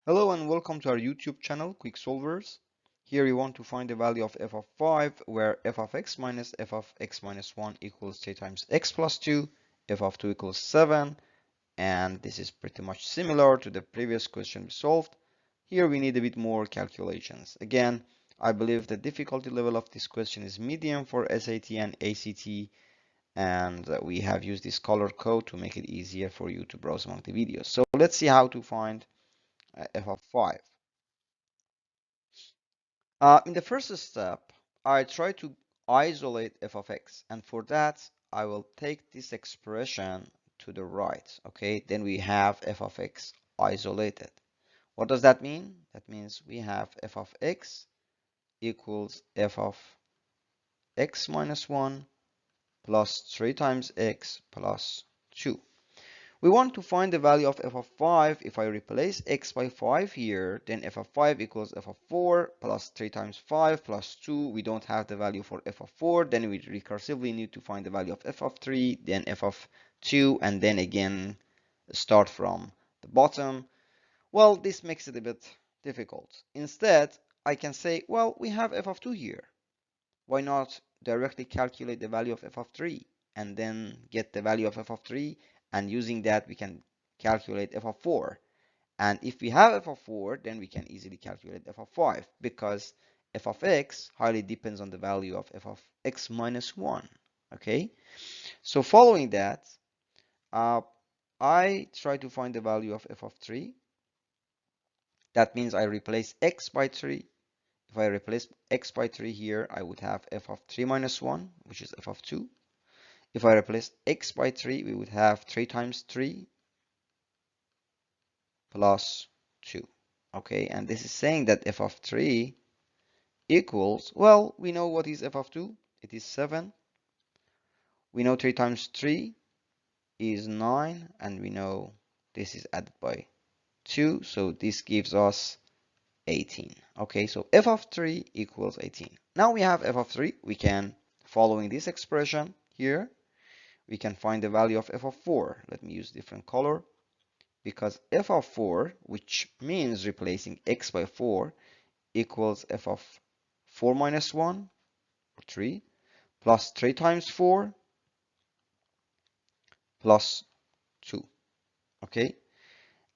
Hello and welcome to our YouTube channel, Quick Solvers. Here we want to find the value of f of 5, where f of x minus f of x minus 1 equals 3 times x plus 2, f of 2 equals 7, and this is pretty much similar to the previous question we solved. Here we need a bit more calculations. Again, I believe the difficulty level of this question is medium for SAT and ACT, and we have used this color code to make it easier for you to browse among the videos. So let's see how to find f of 5. In the first step, I try to isolate f of x, and for that, I will take this expression to the right, okay? Then we have f of x isolated. What does that mean? That means we have f of x equals f of x minus 1 plus 3 times x plus 2. We want to find the value of f of 5. If I replace x by 5 here, then f of 5 equals f of 4 plus 3 times 5 plus 2. We don't have the value for f of 4. Then we recursively need to find the value of f of 3, then f of 2, and then again start from the bottom. Well, this makes it a bit difficult. Instead, I can say, well, we have f of 2 here. Why not directly calculate the value of f of 3 and then get the value of f of 3, and using that we can calculate f of 4. And if we have f of 4, then we can easily calculate f of 5, because f of x highly depends on the value of f of x minus 1. Okay, so following that, I try to find the value of f of 3. That means I replace x by 3. If I replace x by 3 here, I would have f of 3 minus 1, which is f of 2. If I replace x by 3, we would have 3 times 3 plus 2. Okay, and this is saying that f of 3 equals, well, we know what is f of 2. It is 7. We know 3 times 3 is 9, and we know this is added by 2, so this gives us 18. Okay, so f of 3 equals 18. Now we have f of 3. We can, following this expression here, we can find the value of f of 4. Let me use different color, because f of 4, which means replacing x by 4, equals f of 4 minus 1, or 3, plus 3 times 4, plus 2. Okay,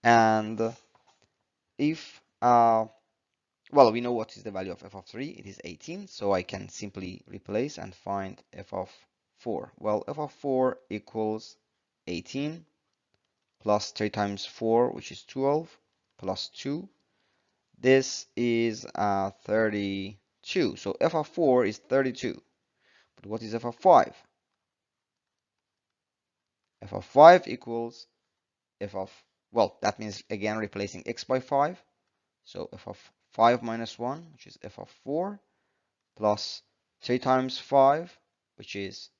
and if well, we know what is the value of f of 3. It is 18, so I can simply replace and find f of 4. Well, f of 4 equals 18 plus 3 times 4, which is 12, plus 2. This is 32. So f of 4 is 32. But what is f of 5? F of 5 equals f of, well, that means again replacing x by 5. So f of 5 minus 1, which is f of 4, plus 3 times 5, which is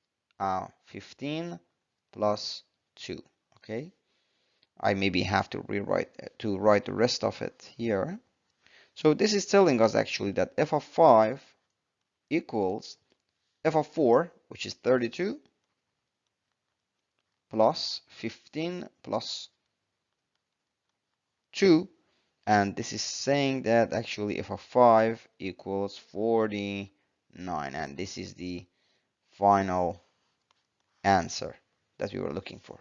15, plus 2. Okay, I maybe have to write the rest of it here. So this is telling us actually that f of 5 equals f of 4, which is 32, plus 15 plus 2, and this is saying that actually f of 5 equals 49, and this is the final answer that we were looking for.